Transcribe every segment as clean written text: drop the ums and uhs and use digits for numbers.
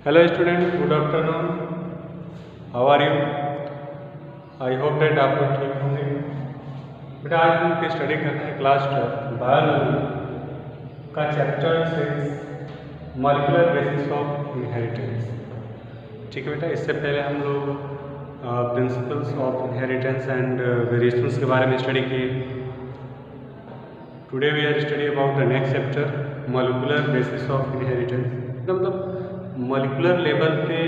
Hello student, good afternoon. How are you? I hope that आप लोग ठीक होंगे। बेटा आज हम लोग स्टडी करते हैं क्लास 12 बायोलॉजी का chapter 6 molecular basis of inheritance. ठीक है बेटा, इससे पहले हम लोग principles of inheritance and variations के बारे में स्टडी किए। Today we are study about the next chapter molecular basis of inheritance. मतलब मॉलिक्यूलर लेवल पे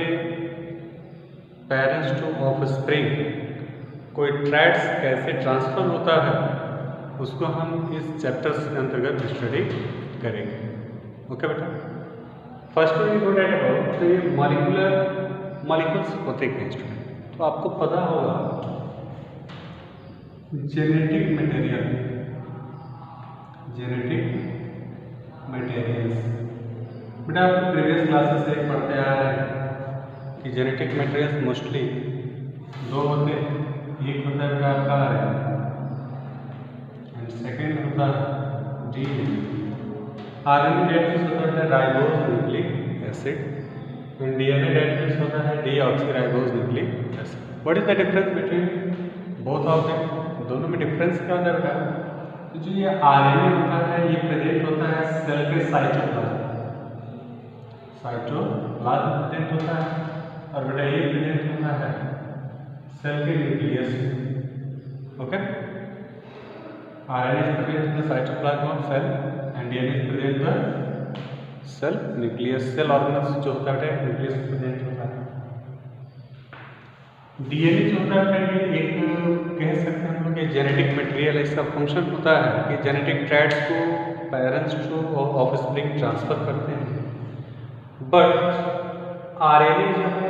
पेरेंट्स टू ऑफस्प्रिंग कोई ट्रैट्स कैसे ट्रांसफ़र होता है उसको हम इस चैप्टर्स के अंतर्गत स्टडी करेंगे। ओके बेटा, first we go that about तो ये मॉलिक्यूल्स होते क्या स्टूडेंट, तो आपको पता होगा जेनेटिक मटेरियल्स। बेटा आप प्रीवियस क्लासेस से पढ़ते आ रहे हैं कि जेनेटिक मटेरियल्स मोस्टली दो होते हैं। एक होता है बेटा आपका एंड सेकेंड होता है डीएनए। आरएनए डेट मीन्स होता है ribose nucleic acid and DNA that means होता है deoxyribose nucleic acid. What is the difference between both of them? दोनों में डिफरेंस क्या होता है बेटा? तो जो ये आरएनए होता है ये प्रेजेंट होता है सेल के साइटोप्लाज्म प्रेजेंट होता है, और बेटा ये प्रेजेंट होता है सेल के nucleus. Okay, RNA is present in the cytoplasm of cell and DNA is present in the cell nucleus. Cell organelles जो होता है न्यूक्लियस प्रेजेंट होता है। डीएनए जो होता है एक कह सकते हैं हम लोग जेनेटिक मटेरियल। इसका फंक्शन होता है कि जेनेटिक ट्रैट्स को पेरेंट्स टू ऑफस्प्रिंग ट्रांसफर करते हैं। बट आरएनए जो है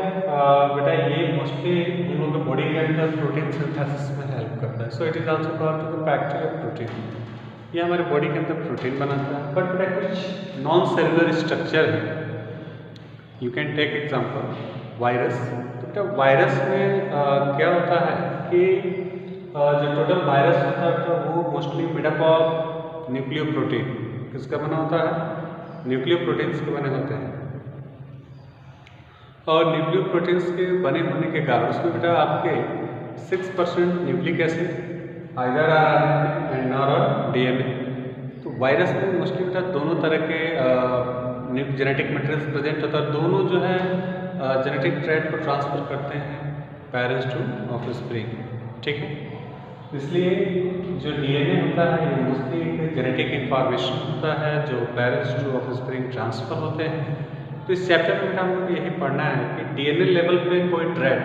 बेटा ये मोस्टली हम लोग के बॉडी के अंदर प्रोटीन सिंथेसिस में हेल्प करता है। So it is also called the factory of protein. ये हमारे बॉडी के अंदर प्रोटीन बनाता है। बट बेटा कुछ नॉन सेलुलर स्ट्रक्चर है। You can take example virus. तो बेटा वायरस में क्या होता है कि जो टोटल वायरस होता है तो वो mostly made up of nucleo protein. किसका बना होता है? न्यूक्लियो प्रोटीन्स के बने होते हैं। और न्यूक्लियो प्रोटीन्स के बने होने के कारण उसमें बेटा आपके 6% nucleic acid either RNA and nor DNA. तो वायरस में मोस्टली बेटा दोनों तरह के जेनेटिक मटेरियल्स प्रेजेंट होता है। दोनों जो है जेनेटिक ट्रैट को ट्रांसफर करते हैं पेरेंट्स टू ऑफस्प्रिंग। ठीक है, इसलिए जो डीएनए होता है ये मोस्टली एक जेनेटिक इंफॉर्मेशन होता है जो पेरेंट्स टू ऑफस्प्रिंग ट्रांसफर होते हैं। तो इस चैप्टर में हम लोग यही पढ़ना है कि डीएनए लेवल पे कोई ट्रैट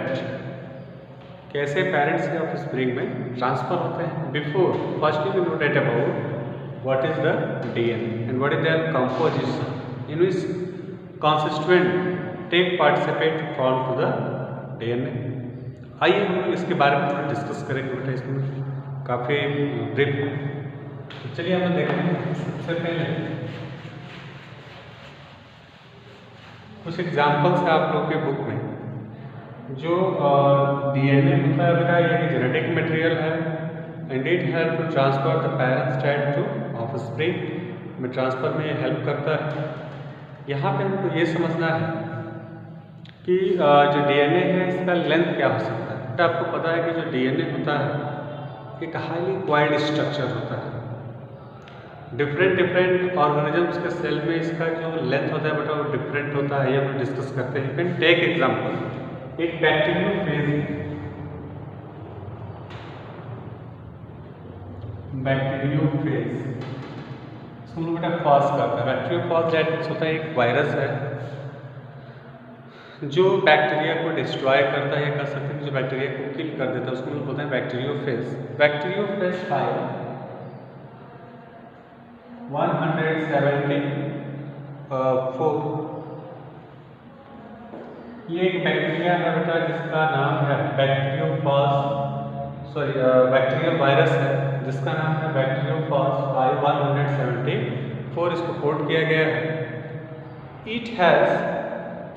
कैसे पेरेंट्स से ऑफस्प्रिंग में ट्रांसफर होते हैं। Before firstly we know that about what is the DNA and what is their composition in which constituent take participate form to the DNA. आइए हम लोग इसके बारे में थोड़ा डिस्कस करेंगे बेटा, इसमें काफ़ी ब्रीफ है। तो चलिए हम देखते हैं। सबसे पहले कुछ एग्जाम्पल्स है आप लोग के बुक में। जो डीएनए होता है बेटा ये जेनेटिक मटेरियल है and it help to transfer the parents trait to offspring में ट्रांसफर में ये हेल्प करता है। यहाँ पे हमको ये समझना है कि जो डीएनए है इसका लेंथ क्या हो सकता है। बेटा आपको पता है कि जो डीएनए होता है एक हाईली क्वाइल्ड स्ट्रक्चर होता है। डिफरेंट ऑर्गेनिजम्स के सेल में इसका जो लेंथ होता है बेटा वो डिफरेंट होता है। ये हम डिस्कस करते हैं। कैन टेक एग्जांपल एक बैक्टीरियोफेज हम लोग बेटा फॉस करते हैं। बैक्टीरियोफेज दैट मीन्स होता है एक वायरस है जो बैक्टीरिया को डिस्ट्रॉय करता है, कर सकते हैं जो बैक्टीरिया को किल कर देता है उसको हम लोग बोलते हैं बैक्टीरियोफेज। बैक्टीरियोफेज 174 ये एक बैक्टीरिया है बेटा जिसका नाम है बैक्टीरियल वायरस है जिसका नाम है बैक्टीरियोफेज 174। इसको कोड किया गया है। It has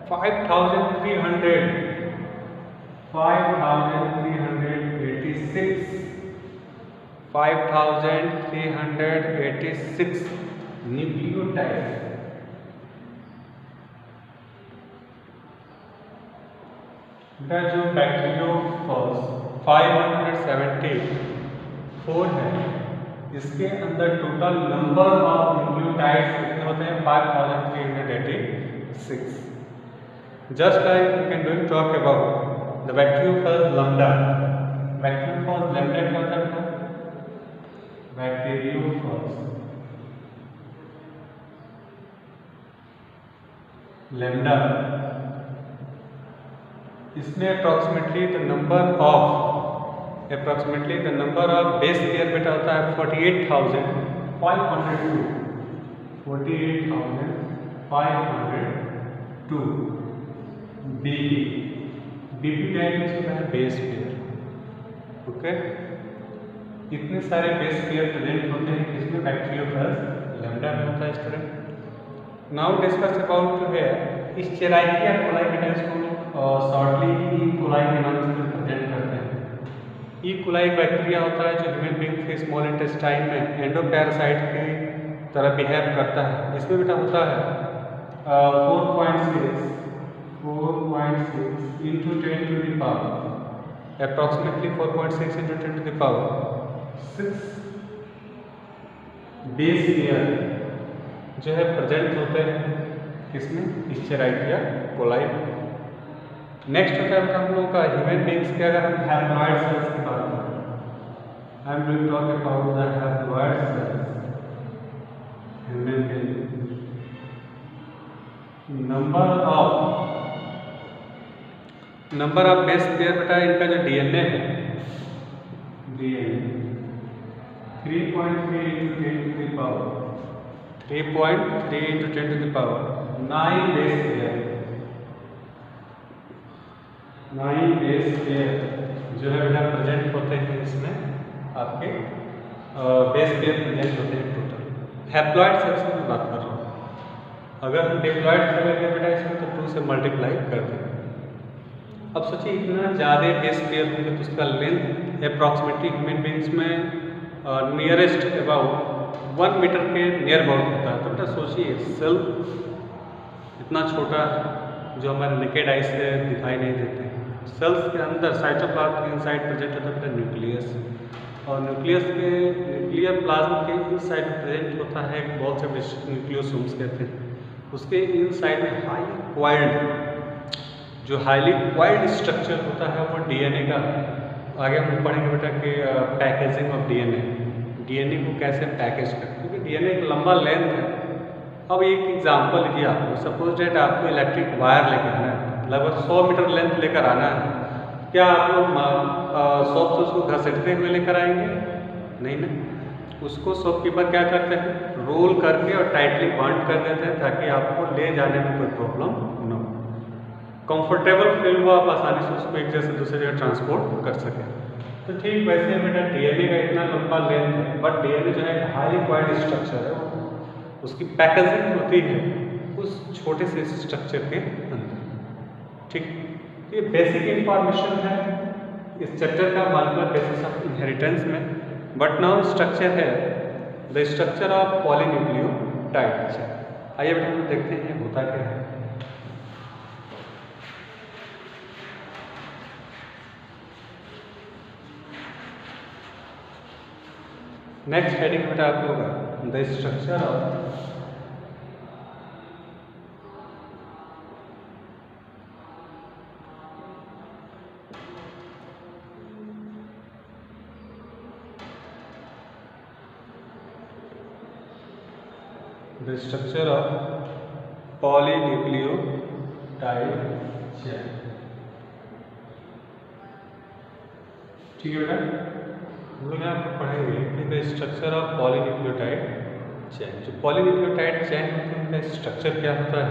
5386 nucleotide. बेटा जो बैक्टीरियोफेज 574 है, इसके अंदर टोटल नंबर ऑफ न्यूक्लियोटाइड्स कितने होते हैं? 5386। Just like you can do talk about the bacteriophage lambda. Bacteriophage lambda क्या होता है बेटा? बैक्टीरियोफेज लैम्डा, इसमें approximately the number of base pair बेटा होता है 48,502। 48,502 बीपी मीन्स होता है बेस पेयर। ओके, इतने सारे बेस पेयर प्रेजेंट होते हैं इसमें बैक्टीरियोफेज लैम्डा में होता है स्टूडेंट। नाउ डिस्कस अबाउट जो है इश्चेराइकिया कोलाई बेटा, इसको शॉर्टली ई कोलाई के नाम से प्रेजेंट करते हैं। ई कोलाई बैक्टीरिया होता है जो ह्यूमन बींग के स्मॉल इंटेस्टाइन में एंडोपैरासाइट की तरह बिहेव करता है। इसमें बेटा होता है 4.6 into 10 to the power, approximately 4.6 into 10 to the power 6 base pair जो है प्रेजेंट होते हैं किसमें? इश्चेराइकिया कोलाई। नेक्स्ट होता है हम लोगों का ह्यूमन बींग्स के, अगर हम हैप्लॉइड सेल्स की बात करें, I am going to talk about the haploid cells. Human being number of base pair बेटा, इनका जो डीएनए है, DNA 3.3 into 10 to the power 3.3 into 10 to the power 9 base pair. 9 base pair जो है बेटा प्रेजेंट होते हैं इसमें, आपके बेस पेयर प्रेजेंट होते हैं टोटल। हैप्लॉइड सेल्स की बात कर रहा हूँ। अगर हम डिप्लॉइड सेल लेंगे बेटा इसमें तो 2 से मल्टीप्लाई कर देंगे। अब सोचिए इतना ज़्यादा बेस पेयर होंगे तो उसका लेंथ अप्रॉक्सीमेटली ह्यूमन बींग्स में नियरेस्ट अबाउट 1 मीटर के नियर अबाउट होता है। तो बेटा सोचिए सेल इतना छोटा जो हमारे नेकेड आई से दिखाई नहीं देते हैं। सेल्स के अंदर साइटोप्लाज्म के इनसाइड प्रेजेंट होता है बेटा न्यूक्लियस, और न्यूक्लियर प्लाज्म के इनसाइड प्रेजेंट होता है एक बॉल से न्यूक्लियोसोम्स कहते हैं। उसके इनसाइड में हाईली क्वाइल्ड स्ट्रक्चर होता है वो डीएनए का। आगे हम पढ़ेंगे बेटा कि पैकेजिंग ऑफ डीएनए को कैसे पैकेज करते हैं, क्योंकि डीएनए एक लंबा लेंथ है। अब एक एग्जांपल लीजिए आपको, सपोज डेट आपको इलेक्ट्रिक वायर लेकर आना है, लगभग 100 मीटर लेंथ लेकर आना है, क्या आप लोग 100 से उसको घसीटते हुए लेकर आएंगे? नहीं ना, उसको शॉपकीपर क्या करते हैं? रोल करके और टाइटली बांध कर देते हैं ताकि आपको ले जाने में कोई प्रॉब्लम न हो, कंफर्टेबल फील हो, आप आसानी से उसको एक जगह से दूसरी जगह ट्रांसपोर्ट कर सकें। तो ठीक वैसे बेटा डीएनए का इतना लंबा लेंथ है, बट डीएनए जो है हाईली क्वाइल्ड स्ट्रक्चर है, उसकी पैकेजिंग होती है उस छोटे से स्ट्रक्चर के अंदर। ठीक, ये बेसिक इंफॉर्मेशन है इस चैप्टर का, मॉलिक्यूलर बेसिस ऑफ इनहेरिटेंस में। बट नाउ स्ट्रक्चर है द स्ट्रक्चर ऑफ पॉलीन्यूक्लियोटाइड। आइए बेटा हम देखते हैं होता क्या है। नेक्स्ट हेडिंग बेटा आप लोग the structure of polynucleotide chain. ठीक है बेटा, हम लोग यहाँ पर पढ़ेंगे कि the structure of polynucleotide chain. जो पॉलीन्यूक्लियोटाइड चेन होती है उनका स्ट्रक्चर क्या होता है?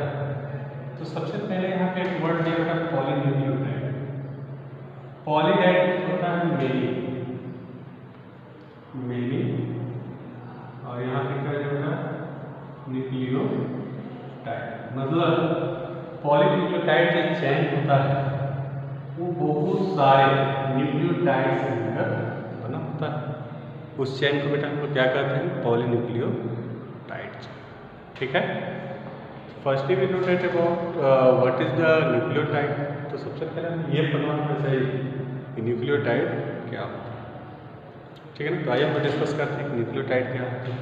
तो सबसे पहले यहाँ पे एक वर्ड दिया बेटा पॉलीन्यूक्लियोटाइड। पॉलीडाइड होता है मेनी, और यहाँ पे क्या होगा? न्यूक्लियोटाइड। मतलब पॉलीन्यूक्लियोटाइड जो चेन होता है वो बहुत सारे न्यूक्लियोटाइड से मिलकर बना होता है। उस चेन को बेटा हम लोग क्या कहते हैं? Polynucleotide chain. ठीक है, firstly we note at about what is the nucleotide. तो सबसे पहले हम ये पता होना चाहिए कि न्यूक्लियोटाइड क्या होता है, ठीक है ना। तो आइए हम डिस्कस करते हैं कि न्यूक्लियोटाइड क्या होता है।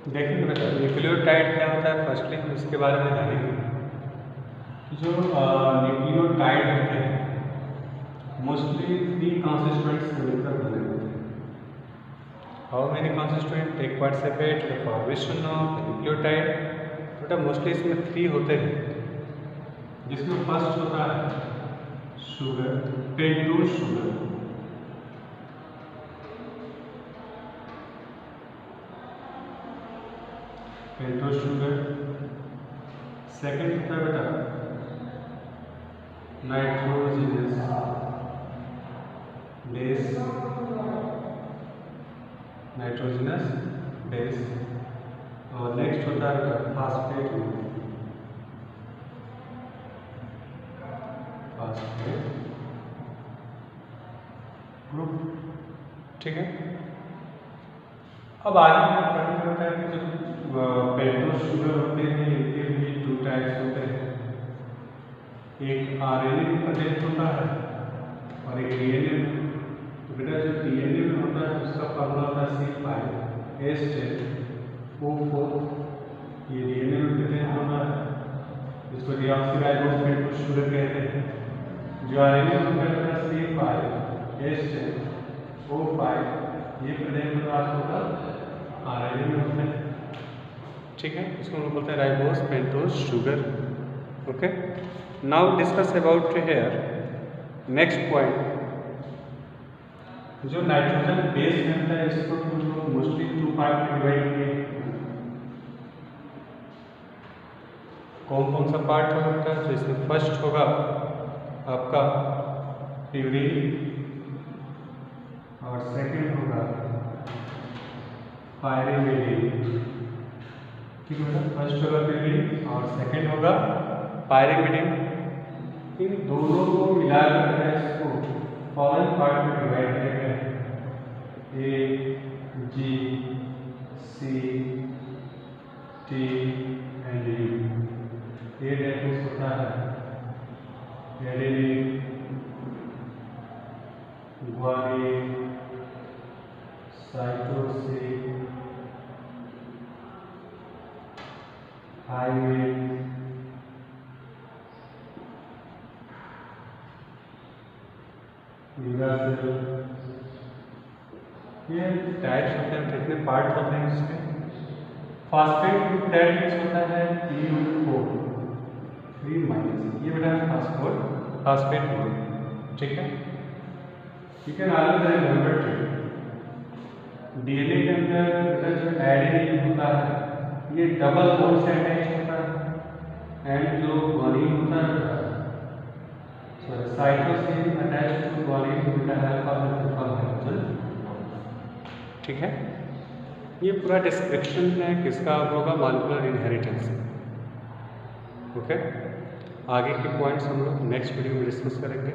देखिए बेटा, न्यूक्लियोटाइड क्या होता है, फर्स्टली हम इसके बारे में जानेंगे। जो न्यूक्लियोटाइड होते हैं मोस्टली 3 कॉन्स्टिट्यूएंट्स से मिलकर बने होते हैं। How many constituent take participate in the formation of nucleotide. बेटा मोस्टली इसमें 3 होते हैं, जिसमें फर्स्ट होता है sugar, pentose sugar. Pentose sugar. Second होता है बेटा नाइट्रोजनस बेस, नाइट्रोजनस बेस। और नेक्स्ट होता है फास्फेट ग्रुप, ठीक है। अब आगे मैं पढ़ने होता है कि जो पेंटोज शुगर होते हैं इनके भी 2 टाइप्स होते हैं। एक आरएनए में प्रेजेंट होता है और एक डीएनए में। तो बेटा जो डीएनए में होता है उसका फॉर्मूला होता है C5H10O4। ये डीएनए में प्रेजेंट होता है, इसको डीऑक्सीराइबोस पेंटोज शुगर कहते हैं। जो आरएनए में होता है C5H10O5, ये प्रेजेंट होता है आपका आरएनए में होता है, ठीक है। इसको हम बोलते हैं ribose pentose sugar. Okay, now discuss about here next point. जो नाइट्रोजन बेस होता है इसको हम लोग मोस्टली 2 पार्ट में डिवाइड किए। कौन कौन सा पार्ट होता है? तो इसमें फर्स्ट होगा आपका प्यूरिन और सेकंड होगा पायरिमिडीन, ठीक है। फर्स्ट होगा प्यूरिन और सेकंड होगा पायरिमिडीन। इन दोनों को मिलाकर इसको फॉलोइंग पार्ट में डिवाइड किया गया है, A, G, C, T and U. ये डेफिनेशन होता है adenine, guanine, cytosine, thymine, uracil. ये टाइप्स होते हैं, कितने पार्ट होते हैं इसके। फास्फेट ग्रुप दैट होता है PU4 3-। ये बेटा फास्फेट ग्रुप, ठीक है। ठीक है। आगे नंबर 2, डीएनए के अंदर बेटा जो एडेनिन होता है ये डबल बॉन्ड से अटैच होता है, एंड जो ग्वानिन होता है साइटोसिन अटैच टू ग्वानिन बेटा अल्फा हाइड्रोजन, ठीक है। ये पूरा डिस्क्रिप्शन है किसका होगा, मॉलिक्यूलर इनहेरिटेंस। ओके, आगे के पॉइंट्स हम लोग नेक्स्ट वीडियो में डिस्कस करेंगे।